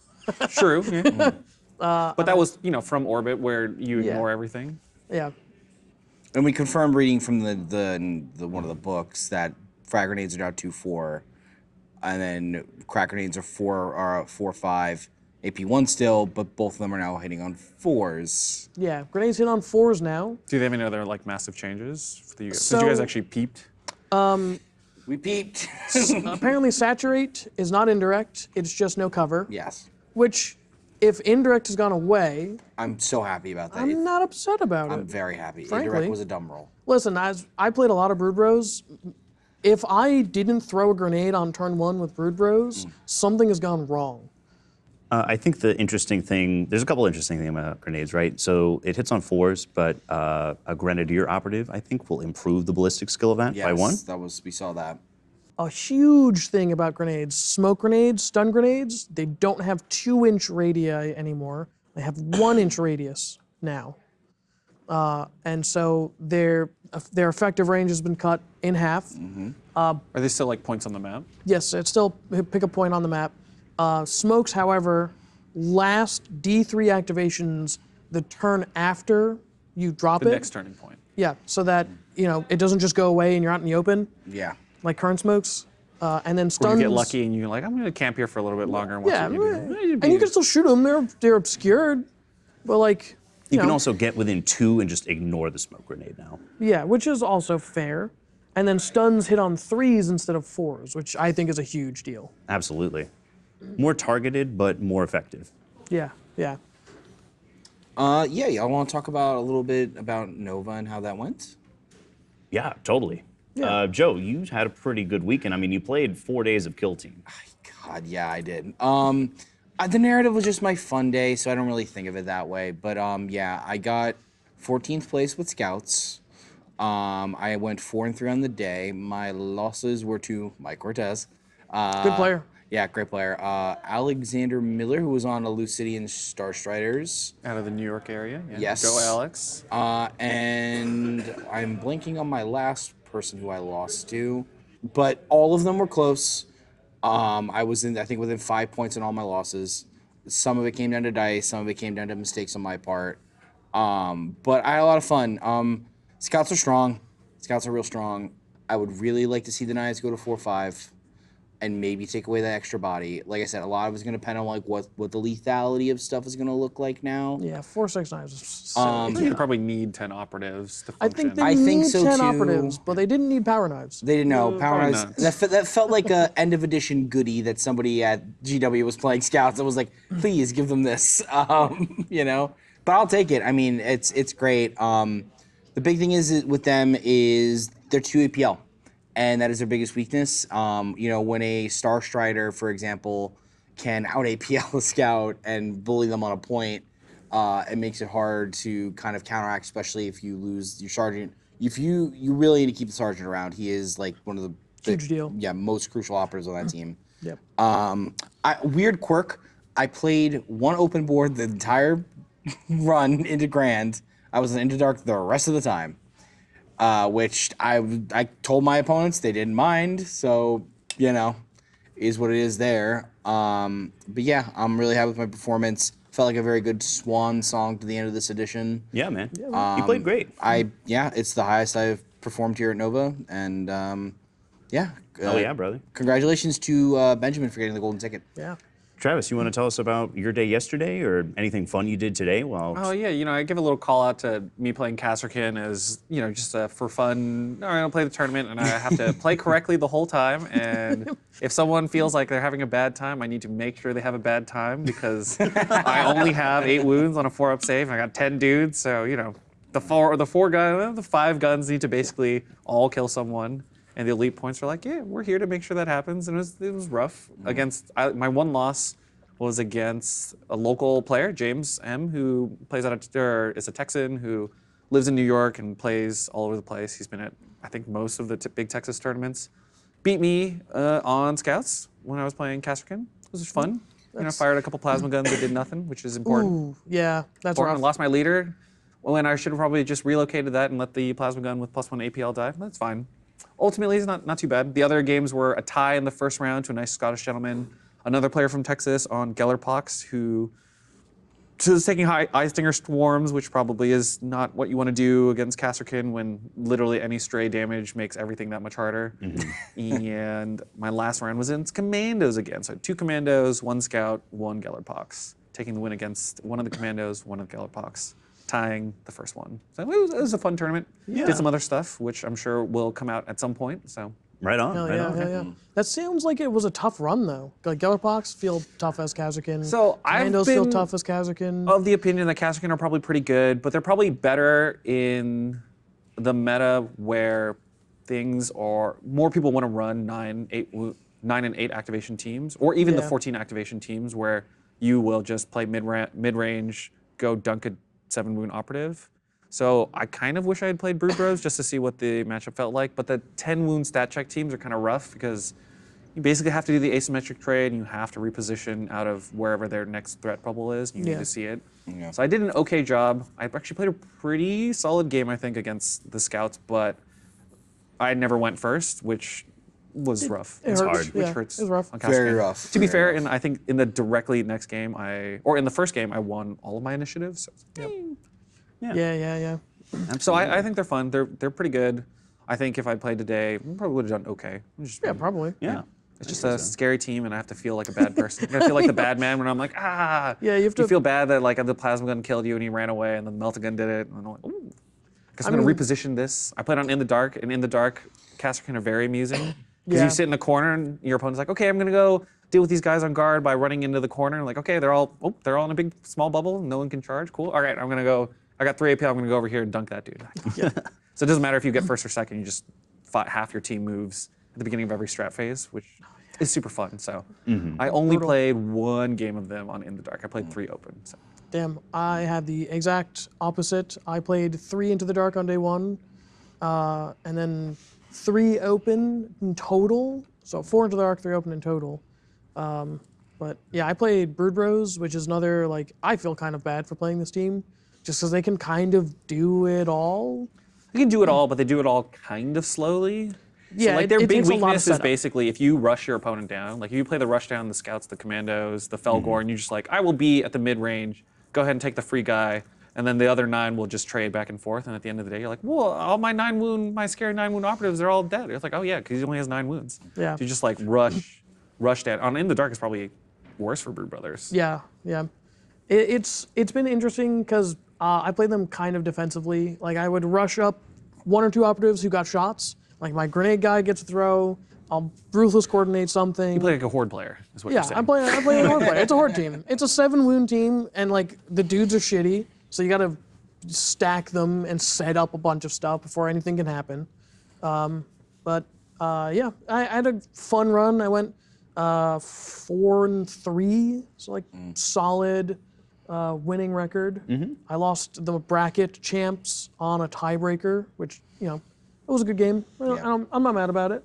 [SPEAKER 2] True. Yeah. But that was, from orbit where you ignore everything.
[SPEAKER 3] Yeah.
[SPEAKER 4] And we confirmed reading from the one of the books that frag grenades are now 2-4, and then crack grenades are 4-5. AP1 still, but both of them are now hitting on 4s.
[SPEAKER 3] Yeah, grenades hit on 4s now.
[SPEAKER 2] Do they have any other like massive changes for you guys?
[SPEAKER 3] So-
[SPEAKER 2] Did you guys actually peeped?
[SPEAKER 4] We peeped.
[SPEAKER 3] Apparently saturate is not indirect, it's just no cover.
[SPEAKER 4] Yes.
[SPEAKER 3] Which, if indirect has gone away,
[SPEAKER 4] I'm so happy about that.
[SPEAKER 3] I'm not upset about
[SPEAKER 4] I'm
[SPEAKER 3] it.
[SPEAKER 4] very happy.
[SPEAKER 3] Frankly.
[SPEAKER 4] Indirect was a dumb roll.
[SPEAKER 3] Listen, as I played a lot of Brood Bros. If I didn't throw a grenade on turn 1 with Brood Bros, something has gone wrong.
[SPEAKER 1] I think the interesting thing, there's a couple interesting things about grenades, right? So it hits on 4s, but a Grenadier operative, I think, will improve the ballistic skill event by 1.
[SPEAKER 4] We saw that.
[SPEAKER 3] A huge thing about grenades, smoke grenades, stun grenades, they don't have 2-inch radii anymore. They have 1-inch radius now. And so their effective range has been cut in half.
[SPEAKER 2] Are they still like points on the map?
[SPEAKER 3] Yes, it's still pick a point on the map. Smokes, however, last D3 activations the turn after you drop
[SPEAKER 2] The
[SPEAKER 3] it.
[SPEAKER 2] next turning point.
[SPEAKER 3] Yeah, so that it doesn't just go away and you're out in the open
[SPEAKER 4] Yeah.
[SPEAKER 3] like current smokes. And then
[SPEAKER 2] Or
[SPEAKER 3] stuns.
[SPEAKER 2] you get lucky and you're like, I'm going to camp here for a little bit longer and watch
[SPEAKER 3] Yeah,
[SPEAKER 2] what you do.
[SPEAKER 3] and you can still shoot them. They're obscured, but like
[SPEAKER 1] You can
[SPEAKER 3] know,
[SPEAKER 1] also get within 2 and just ignore the smoke grenade now.
[SPEAKER 3] yeah, which is also fair. And then stuns hit on 3s instead of 4s, which I think is a huge deal.
[SPEAKER 1] Absolutely. More targeted, but more effective.
[SPEAKER 3] Yeah.
[SPEAKER 4] Yeah, y'all want to talk about a little bit about Nova and how that went?
[SPEAKER 1] Yeah, totally.
[SPEAKER 3] Yeah.
[SPEAKER 1] Joe, you had a pretty good weekend. I mean, you played 4 days of Kill Team.
[SPEAKER 4] God, yeah, I did. The narrative was just my fun day, so I don't really think of it that way. But yeah, I got 14th place with Scouts. I went 4-3 on the day. My losses were to Mike Cortez.
[SPEAKER 3] Good player.
[SPEAKER 4] Yeah, great player. Alexander Miller, who was on Elucidian Star Striders.
[SPEAKER 2] Out of the New York area. Yeah.
[SPEAKER 4] Yes.
[SPEAKER 2] Go, Alex.
[SPEAKER 4] And I'm blanking on my last person who I lost to, but all of them were close. I was I think, within 5 points in all my losses. Some of it came down to dice, some of it came down to mistakes on my part. But I had a lot of fun. Scouts are strong. Scouts are real strong. I would really like to see the Knights go to 4-5 and maybe take away that extra body. Like I said, a lot of it's going to depend on like what the lethality of stuff is going to look like now.
[SPEAKER 3] Yeah, 4-6-9 is silly.
[SPEAKER 2] I think you probably need 10 operatives to
[SPEAKER 3] I
[SPEAKER 2] function.
[SPEAKER 3] think they
[SPEAKER 4] I
[SPEAKER 3] need
[SPEAKER 4] think so
[SPEAKER 3] 10
[SPEAKER 4] too.
[SPEAKER 3] operatives, but they didn't need power knives.
[SPEAKER 4] They didn't know Power
[SPEAKER 2] probably
[SPEAKER 4] Knives. That felt like a end of edition goodie that somebody at GW was playing Scouts and was like, please give them this, But I'll take it. I mean, it's great. The big thing is with them is they're 2 APL, and that is their biggest weakness. When a Star Strider, for example, can out APL a Scout and bully them on a point, it makes it hard to kind of counteract, especially if you lose your Sergeant. If you really need to keep the Sergeant around, he is like one of the
[SPEAKER 3] Huge deal.
[SPEAKER 4] Yeah, most crucial operatives on that team.
[SPEAKER 3] Yep.
[SPEAKER 4] Weird quirk. I played one open board the entire run into Grand. I was into Dark the rest of the time, which I told my opponents they didn't mind. So is what it is there. But yeah, I'm really happy with my performance. Felt like a very good swan song to the end of this edition.
[SPEAKER 1] Yeah, man. You played great.
[SPEAKER 4] It's the highest I've performed here at Nova, and yeah.
[SPEAKER 1] Oh yeah, brother.
[SPEAKER 4] Congratulations to Benjamin for getting the golden ticket.
[SPEAKER 3] Yeah.
[SPEAKER 1] Travis, you want to tell us about your day yesterday or anything fun you did today?
[SPEAKER 2] Oh yeah, I give a little call out to me playing Casterkin as just for fun. All right, I'll play the tournament, and I have to play correctly the whole time. And if someone feels like they're having a bad time, I need to make sure they have a bad time because I only have 8 wounds on a 4-up save, and I got 10 dudes. So the 5 guns need to basically all kill someone. And the elite points are like, yeah, we're here to make sure that happens. And it was rough. My one loss was against a local player, James M, who plays is a Texan who lives in New York and plays all over the place. He's been at, I think, most of the big Texas tournaments. Beat me on Scouts when I was playing Casterkin. It was fun. Fired a couple plasma guns that did nothing, which is important.
[SPEAKER 3] Ooh, yeah, that's
[SPEAKER 2] important.
[SPEAKER 3] rough.
[SPEAKER 2] I lost my leader when I should have probably just relocated that and let the plasma gun with +1 APL die. That's fine. Ultimately, it's not too bad. The other games were a tie in the first round to a nice Scottish gentleman, another player from Texas on Gellerpox who was taking high Eye Stinger Swarms, which probably is not what you want to do against Casterkin when literally any stray damage makes everything that much harder. And my last round was against Commandos again. So 2 Commandos, 1 Scout, 1 Gellerpox. Taking the win against one of the Commandos, 1 of the Gellerpox. Tying the first one. So it was a fun tournament.
[SPEAKER 1] Yeah.
[SPEAKER 2] Did some other stuff, which I'm sure will come out at some point. So
[SPEAKER 1] Right on.
[SPEAKER 3] Hell
[SPEAKER 1] right
[SPEAKER 3] yeah,
[SPEAKER 1] on.
[SPEAKER 3] hell yeah. That sounds like it was a tough run though. Like Gellerpox feel tough as Casterkin.
[SPEAKER 2] So
[SPEAKER 3] Commandos feel tough as Casterkin.
[SPEAKER 2] of the opinion that Casterkin are probably pretty good, but they're probably better in the meta where things are more people want to run 9 and 8 activation teams, or even the 14 activation teams where you will just play mid-range, go dunk a 7-wound operative. So I kind of wish I had played Brood Bros just to see what the matchup felt like, but the 10-wound stat check teams are kind of rough because you basically have to do the asymmetric trade and you have to reposition out of wherever their next threat bubble is. You need to see it.
[SPEAKER 4] Yeah.
[SPEAKER 2] So I did an okay job. I actually played a pretty solid game, I think, against the Scouts, but I never went first, which was rough.
[SPEAKER 3] It's
[SPEAKER 1] hard.
[SPEAKER 2] Which
[SPEAKER 3] Yeah,
[SPEAKER 2] hurts.
[SPEAKER 3] it was rough.
[SPEAKER 2] on
[SPEAKER 4] Very
[SPEAKER 2] Casterkin.
[SPEAKER 4] rough.
[SPEAKER 2] To be
[SPEAKER 4] Very
[SPEAKER 2] fair, and I think in the directly next game, in the first game, I won all of my initiatives. So,
[SPEAKER 3] Yeah.
[SPEAKER 2] so I think they're fun. They're pretty good. I think if I played today, I probably would have done okay.
[SPEAKER 3] Yeah, probably.
[SPEAKER 1] Yeah.
[SPEAKER 2] It's just a scary team, and I have to feel like a bad person. I feel like the bad man when I'm like, ah.
[SPEAKER 3] Yeah, you have to-
[SPEAKER 2] feel bad that like the plasma gun killed you and he ran away, and the melta gun did it, and I'm like, ooh. Because I'm gonna reposition this. I played on In the Dark, and In the Dark, Casterkin are very amusing. Because
[SPEAKER 3] Yeah.
[SPEAKER 2] you sit in the corner, and your opponent's like, okay, I'm gonna go deal with these guys on guard by running into the corner. And like, okay, they're all in a big small bubble. No one can charge. Cool. All right, I'm gonna go. I got 3 AP. I'm gonna go over here and dunk that dude. So it doesn't matter if you get first or second. You just fought half your team moves at the beginning of every strat phase, which is super fun. So I only played 1 game of them on In the Dark. I played 3 open. So.
[SPEAKER 3] Damn, I had the exact opposite. I played 3 Into the Dark on day 1, and then 3 open in total. So 4 Into the Dark, 3 open in total. But yeah, I played Brood Bros, which is another, like, I feel kind of bad for playing this team, just because they can kind of do it all.
[SPEAKER 2] They can do it all, but they do it all kind of slowly.
[SPEAKER 3] Yeah,
[SPEAKER 2] so like their
[SPEAKER 3] it
[SPEAKER 2] big
[SPEAKER 3] takes a lot of
[SPEAKER 2] weakness is
[SPEAKER 3] setup.
[SPEAKER 2] basically if you rush your opponent down, like if you play the rush down, the Scouts, the Commandos, the Felgor, and you just like, I will be at the mid-range, go ahead and take the free guy, and then the other 9 will just trade back and forth, and at the end of the day, you're like, well, all my my scary 9-wound operatives, they're all dead. It's like, oh yeah, because he only has 9 wounds.
[SPEAKER 3] Yeah.
[SPEAKER 2] So you just like rush down. On In the Dark is probably worse for Brood Brothers.
[SPEAKER 3] Yeah. It's been interesting because I played them kind of defensively. Like I would rush up 1 or 2 operatives who got shots. Like my grenade guy gets a throw. I'll ruthless coordinate something.
[SPEAKER 2] You play like a horde player, is what
[SPEAKER 3] Yeah,
[SPEAKER 2] you're saying.
[SPEAKER 3] I play a horde player. It's a horde team. It's a 7-wound team, and like the dudes are shitty, so you gotta stack them and set up a bunch of stuff before anything can happen. But yeah, I had a fun run. I went 4-3, so like solid winning record. I lost the bracket champs on a tiebreaker, which it was a good game. I'm not mad about it.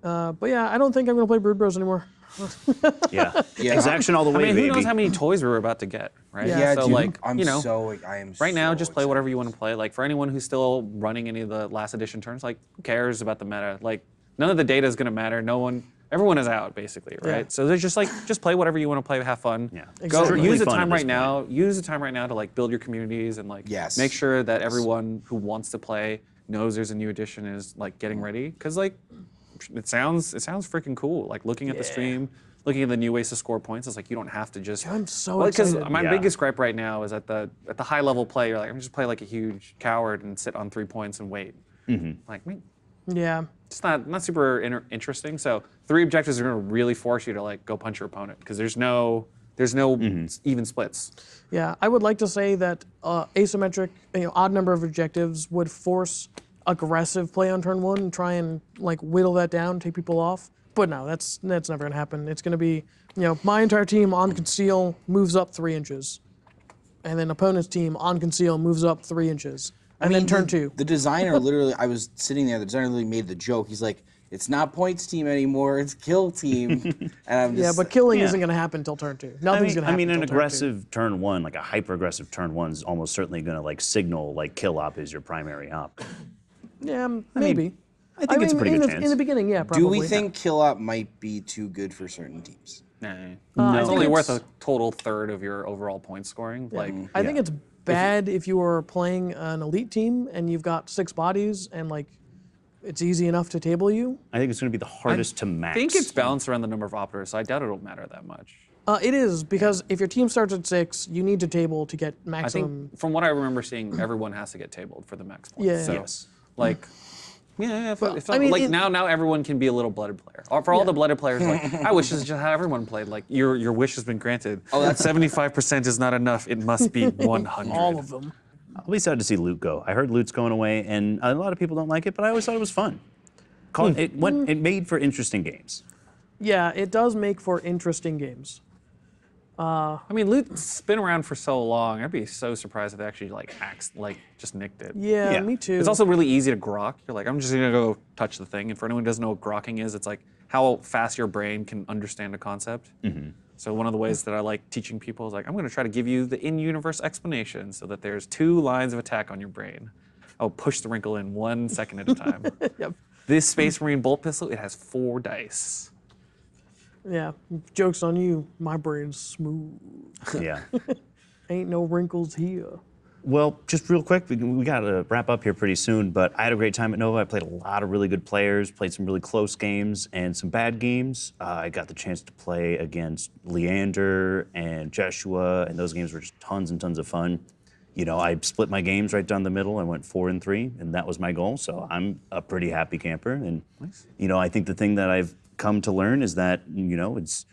[SPEAKER 3] But yeah, I don't think I'm gonna play Brood Bros anymore.
[SPEAKER 1] Yeah. Exaction all the
[SPEAKER 2] I
[SPEAKER 1] way,
[SPEAKER 2] mean, who
[SPEAKER 1] baby.
[SPEAKER 2] knows how many toys we were about to get, right?
[SPEAKER 3] Yeah,
[SPEAKER 2] so
[SPEAKER 4] dude,
[SPEAKER 2] like,
[SPEAKER 4] I am
[SPEAKER 2] right now,
[SPEAKER 4] so
[SPEAKER 2] just play
[SPEAKER 4] excited.
[SPEAKER 2] whatever you want to play. Like for anyone who's still running any of the last edition turns, like who cares about the meta? Like none of the data is gonna matter. Everyone is out basically, right?
[SPEAKER 3] Yeah.
[SPEAKER 2] So there's just play whatever you want to play, have fun.
[SPEAKER 1] Yeah.
[SPEAKER 2] Go
[SPEAKER 3] Exactly.
[SPEAKER 2] use the
[SPEAKER 1] Fun at
[SPEAKER 2] time
[SPEAKER 1] this
[SPEAKER 2] right now. Use the time right now to like build your communities and like make sure that everyone who wants to play knows there's a new edition is like getting ready. Cause like it sounds freaking cool. Like looking at the stream, looking at the new ways to score points. It's like you don't have to just.
[SPEAKER 3] I'm so
[SPEAKER 2] Well, because
[SPEAKER 3] excited.
[SPEAKER 2] my
[SPEAKER 1] Yeah.
[SPEAKER 2] biggest gripe right now is at the high level play. You're like, I'm just play like a huge coward and sit on 3 points and wait. Like me.
[SPEAKER 3] Yeah.
[SPEAKER 2] It's not super interesting. So 3 objectives are going to really force you to like go punch your opponent because there's no even splits.
[SPEAKER 3] Yeah, I would like to say that asymmetric, odd number of objectives would force aggressive play on turn 1 and try and like whittle that down, take people off. But no, that's never gonna happen. It's gonna be, my entire team on conceal moves up 3 inches, and then opponent's team on conceal moves up 3 inches, and then turn 2.
[SPEAKER 4] The designer literally, I was sitting there. The designer literally made the joke. He's like, "It's not points team anymore. It's kill team." And I'm just,
[SPEAKER 3] Yeah, but killing isn't gonna happen until turn 2. Nothing's gonna happen.
[SPEAKER 1] an
[SPEAKER 3] till
[SPEAKER 1] aggressive turn 1, like a hyper-aggressive turn 1, is almost certainly going to like signal like kill op is your primary op.
[SPEAKER 3] turn 2. Yeah, maybe.
[SPEAKER 1] I think it's a pretty good
[SPEAKER 3] in
[SPEAKER 1] chance.
[SPEAKER 3] In the beginning, yeah, probably.
[SPEAKER 4] do we think kill up might be too good for certain teams?
[SPEAKER 2] Nah.
[SPEAKER 3] I
[SPEAKER 2] It's
[SPEAKER 3] think
[SPEAKER 2] only worth
[SPEAKER 3] it's-
[SPEAKER 2] a total third of your overall point scoring. Like
[SPEAKER 3] I think it's bad if you are playing an elite team and you've got 6 bodies and like it's easy enough to table you.
[SPEAKER 1] I think it's going to be the hardest to max.
[SPEAKER 2] I think it's balanced around the number of operators, so I doubt it'll matter that much.
[SPEAKER 3] It is because if your team starts at 6, you need to table to get
[SPEAKER 2] I
[SPEAKER 3] maximum.
[SPEAKER 2] think from what I remember seeing, everyone has to get tabled for the max points.
[SPEAKER 3] Yeah.
[SPEAKER 2] So,
[SPEAKER 1] Yes.
[SPEAKER 2] like, yeah, if
[SPEAKER 3] I mean,
[SPEAKER 2] like now everyone can be a little blooded player. Or for all the blooded players, like I wish this is just how everyone played. Like your wish has been granted. Oh, that 75% is not enough. It must be 100.
[SPEAKER 3] all of them.
[SPEAKER 1] I'll be sad to see loot go. I heard loot's going away, and a lot of people don't like it, but I always thought it was fun. It made for interesting games.
[SPEAKER 3] Yeah, it does make for interesting games.
[SPEAKER 2] I mean, loot's been around for so long. I'd be so surprised if they actually just nicked it.
[SPEAKER 3] Yeah,
[SPEAKER 1] Yeah.
[SPEAKER 3] me too.
[SPEAKER 2] It's also really easy to grok. You're like, I'm just gonna go touch the thing. And for anyone who doesn't know what grokking is, it's like how fast your brain can understand a concept. So one of the ways that I like teaching people is like, I'm gonna try to give you the in-universe explanation so that there's 2 lines of attack on your brain. I'll push the wrinkle in 1 second at a time.
[SPEAKER 3] Yep.
[SPEAKER 2] This Space Marine bolt pistol, it has 4 dice.
[SPEAKER 3] Yeah, joke's on you. My brain's smooth.
[SPEAKER 1] Yeah.
[SPEAKER 3] Ain't no wrinkles here.
[SPEAKER 1] Well, just real quick, we got to wrap up here pretty soon, but I had a great time at Nova. I played a lot of really good players, played some really close games and some bad games. I got the chance to play against Leander and Joshua, and those games were just tons and tons of fun. I split my games right down the middle. I went 4-3, and that was my goal, so I'm a pretty happy camper. And, I think the thing that I've come to learn is that, it's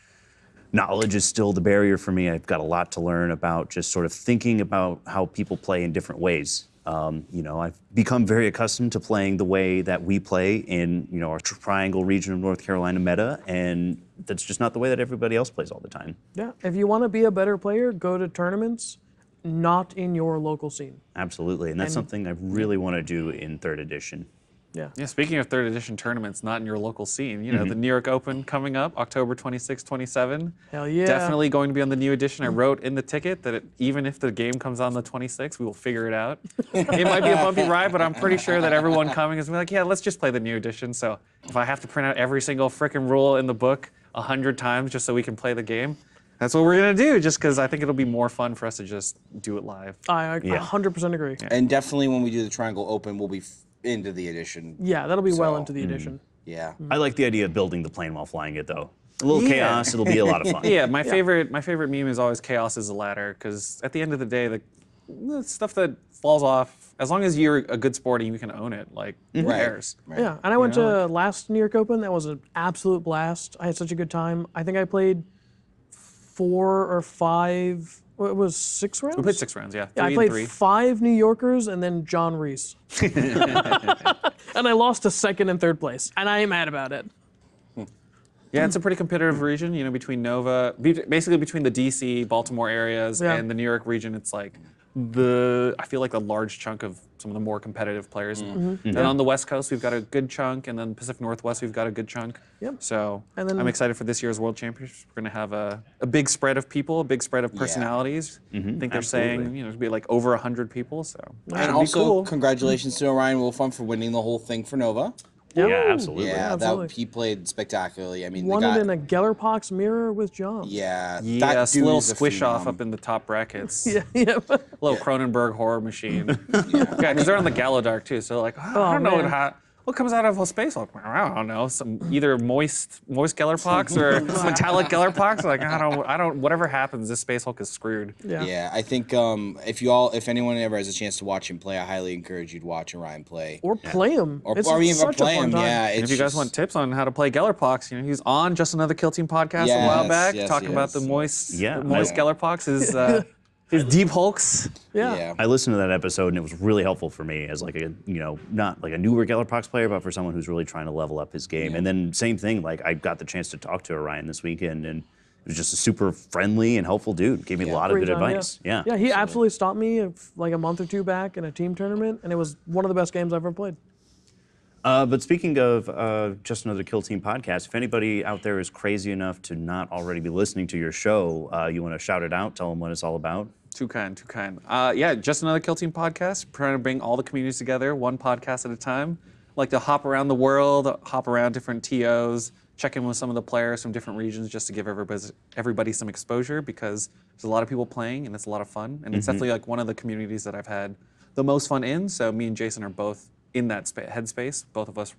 [SPEAKER 1] knowledge is still the barrier for me. I've got a lot to learn about just sort of thinking about how people play in different ways. I've become very accustomed to playing the way that we play in, our triangle region of North Carolina meta, and that's just not the way that everybody else plays all the time.
[SPEAKER 3] Yeah, if you want to be a better player, go to tournaments, not in your local scene.
[SPEAKER 1] Absolutely, and that's something I really want to do in 3rd edition.
[SPEAKER 3] Yeah.
[SPEAKER 2] Yeah, speaking of 3rd edition tournaments, not in your local scene, the New York Open coming up, October 26, 27.
[SPEAKER 3] Hell yeah.
[SPEAKER 2] Definitely going to be on the new edition. I wrote in the ticket that even if the game comes on the 26th, we will figure it out. It might be a bumpy ride, but I'm pretty sure that everyone coming is like, yeah, let's just play the new edition. So if I have to print out every single frickin' rule in the book 100 times just so we can play the game, that's what we're going to do, just because I think it'll be more fun for us to just do it live.
[SPEAKER 3] I 100% agree.
[SPEAKER 4] And definitely when we do the Triangle Open, we'll be into the edition.
[SPEAKER 3] Yeah, that'll be well
[SPEAKER 4] So,
[SPEAKER 3] into the edition.
[SPEAKER 4] Yeah.
[SPEAKER 1] I like the idea of building the plane while flying it, though. A little chaos, it'll be a lot of fun.
[SPEAKER 2] Yeah, my favorite meme is always chaos is a ladder, because at the end of the day, the stuff that falls off, as long as you're a good sport and you can own it, like who cares?
[SPEAKER 4] Right.
[SPEAKER 3] Yeah, and I went to last New York Open. That was an absolute blast. I had such a good time. I think I played 4 or 5. It was 6 rounds?
[SPEAKER 2] We played 6 rounds, yeah. 3
[SPEAKER 3] I
[SPEAKER 2] and
[SPEAKER 3] played
[SPEAKER 2] 3.
[SPEAKER 3] 5 New Yorkers and then John Reese. And I lost to 2nd and 3rd place. And I ain't mad about it.
[SPEAKER 2] Yeah, it's a pretty competitive region, between Nova, basically between the DC, Baltimore areas and the New York region. It's like I feel like a large chunk of some of the more competitive players. Then on the West Coast, we've got a good chunk, and then Pacific Northwest, we've got a good chunk.
[SPEAKER 3] Yep.
[SPEAKER 2] So
[SPEAKER 3] And then-
[SPEAKER 2] I'm excited for this year's World Championships. We're going to have a big spread of people, a big spread of personalities. I think they're saying, it'll be like over 100 people. So
[SPEAKER 4] And
[SPEAKER 2] it'll be
[SPEAKER 4] also,
[SPEAKER 2] cool.
[SPEAKER 4] congratulations to Orion Wolfram for winning the whole thing for Nova.
[SPEAKER 1] Yeah, absolutely.
[SPEAKER 4] Yeah,
[SPEAKER 3] absolutely.
[SPEAKER 4] he played spectacularly. I mean,
[SPEAKER 3] Won
[SPEAKER 4] the guy,
[SPEAKER 3] it in a Gellerpox mirror with John.
[SPEAKER 4] yeah,
[SPEAKER 2] Yes,
[SPEAKER 4] that dude
[SPEAKER 2] little
[SPEAKER 4] is a
[SPEAKER 2] squish off
[SPEAKER 4] phenom.
[SPEAKER 2] up in the top brackets.
[SPEAKER 3] Yeah, yeah.
[SPEAKER 2] Little Cronenberg horror machine. Yeah, because they're on the Gallowdark too. So like, I don't know
[SPEAKER 3] man.
[SPEAKER 2] what comes out of a space Hulk? I don't know, some either moist Gellerpox or metallic Gellerpox. Like I don't. Whatever happens, this Space Hulk is screwed.
[SPEAKER 4] Yeah, I think if anyone ever has a chance to watch him play, I highly encourage you to watch Orion play.
[SPEAKER 3] Or play him.
[SPEAKER 4] Or
[SPEAKER 3] It's
[SPEAKER 4] even
[SPEAKER 3] such
[SPEAKER 4] play
[SPEAKER 3] a fun
[SPEAKER 4] him.
[SPEAKER 3] time.
[SPEAKER 4] Yeah.
[SPEAKER 2] And if you guys want tips on how to play Gellerpox, he was on Just Another Kill Team podcast a while back, talking about the moist Gellerpox, his deep hulks.
[SPEAKER 3] Yeah.
[SPEAKER 1] I listened to that episode and it was really helpful for me as like a, not like a newer Gellerpox player, but for someone who's really trying to level up his game. And then same thing, like I got the chance to talk to Orion this weekend and it was just a super friendly and helpful dude. Gave me a lot of good advice. Yeah,
[SPEAKER 3] he absolutely stopped me like a month or two back in a team tournament, and it was one of the best games I've ever played.
[SPEAKER 1] But speaking of Just Another Kill Team podcast, if anybody out there is crazy enough to not already be listening to your show, you want to shout it out, tell them what it's all about?
[SPEAKER 2] Too kind. Just Another Kill Team podcast. Trying to bring all the communities together, one podcast at a time. Like to hop around the world, hop around different TOs, check in with some of the players from different regions just to give everybody some exposure because there's a lot of people playing and it's a lot of fun. And it's definitely like one of the communities that I've had the most fun in. So me and Jason are both in that headspace. Both of us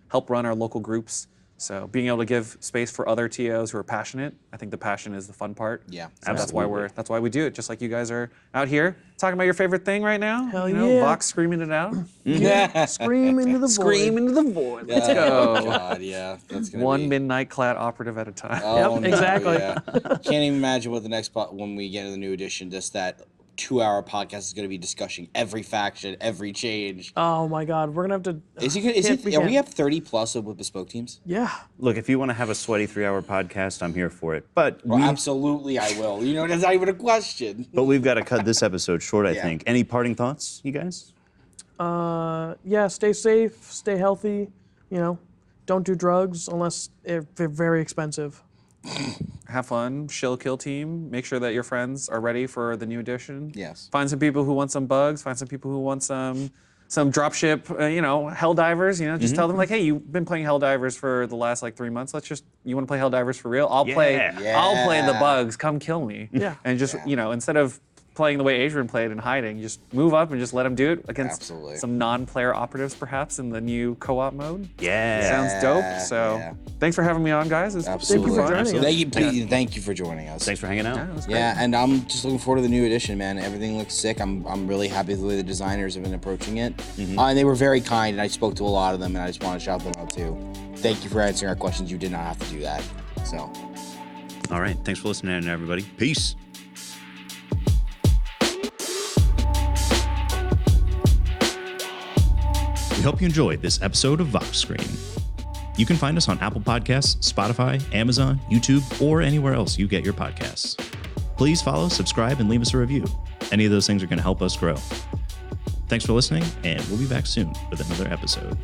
[SPEAKER 2] help run our local groups. So being able to give space for other TOs who are passionate, I think the passion is the fun part.
[SPEAKER 4] Yeah,
[SPEAKER 2] so that's why we do it. Just like you guys are out here talking about your favorite thing right now.
[SPEAKER 3] Hell yeah.
[SPEAKER 2] Vox screaming it out.
[SPEAKER 3] Scream into the void.
[SPEAKER 2] Scream into the void. Let's go.
[SPEAKER 4] Oh God, yeah, that's gonna
[SPEAKER 2] One
[SPEAKER 4] be...
[SPEAKER 2] midnight clad operative at a time.
[SPEAKER 4] Oh,
[SPEAKER 3] Yep, exactly.
[SPEAKER 4] Yeah. Can't even imagine what the next when we get into the new edition, just that 2-hour podcast is going to be discussing every faction, every change.
[SPEAKER 3] Oh my God, we're gonna have to.
[SPEAKER 4] Are we up 30 plus with bespoke teams?
[SPEAKER 3] Yeah.
[SPEAKER 1] Look, if you want to have a sweaty 3-hour podcast, I'm here for it. But
[SPEAKER 4] Absolutely, I will. That's not even a question.
[SPEAKER 1] But we've got to cut this episode short, I think. Any parting thoughts, you guys?
[SPEAKER 3] Yeah. Stay safe. Stay healthy. Don't do drugs unless they're very expensive.
[SPEAKER 2] Have fun, shill kill team. Make sure that your friends are ready for the new edition.
[SPEAKER 4] Yes.
[SPEAKER 2] Find some people who want some bugs. Find some people who want some dropship, hell divers. Just tell them like, hey, you've been playing hell divers for the last 3 months. You want to play hell divers for real? I'll play the bugs. Come kill me.
[SPEAKER 3] Yeah.
[SPEAKER 2] And just instead of playing the way Adrian played and hiding, just move up and just let him do it against some non-player operatives perhaps in the new co-op mode.
[SPEAKER 1] Yeah.
[SPEAKER 2] Sounds dope. So thanks for having me on, guys. Thank
[SPEAKER 3] you for joining us.
[SPEAKER 4] Thank you for joining us.
[SPEAKER 1] Thanks for hanging out.
[SPEAKER 2] Yeah, it was great.
[SPEAKER 4] Yeah, and I'm just looking forward to the new edition, man. Everything looks sick. I'm really happy with the way the designers have been approaching it. And they were very kind, and I spoke to a lot of them, and I just want to shout them out too. Thank you for answering our questions. You did not have to do that. So.
[SPEAKER 1] All right. Thanks for listening, everybody. Peace. We hope you enjoyed this episode of Vox Screen. You can find us on Apple Podcasts, Spotify, Amazon, YouTube, or anywhere else you get your podcasts. Please follow, subscribe, and leave us a review. Any of those things are going to help us grow. Thanks for listening, and we'll be back soon with another episode.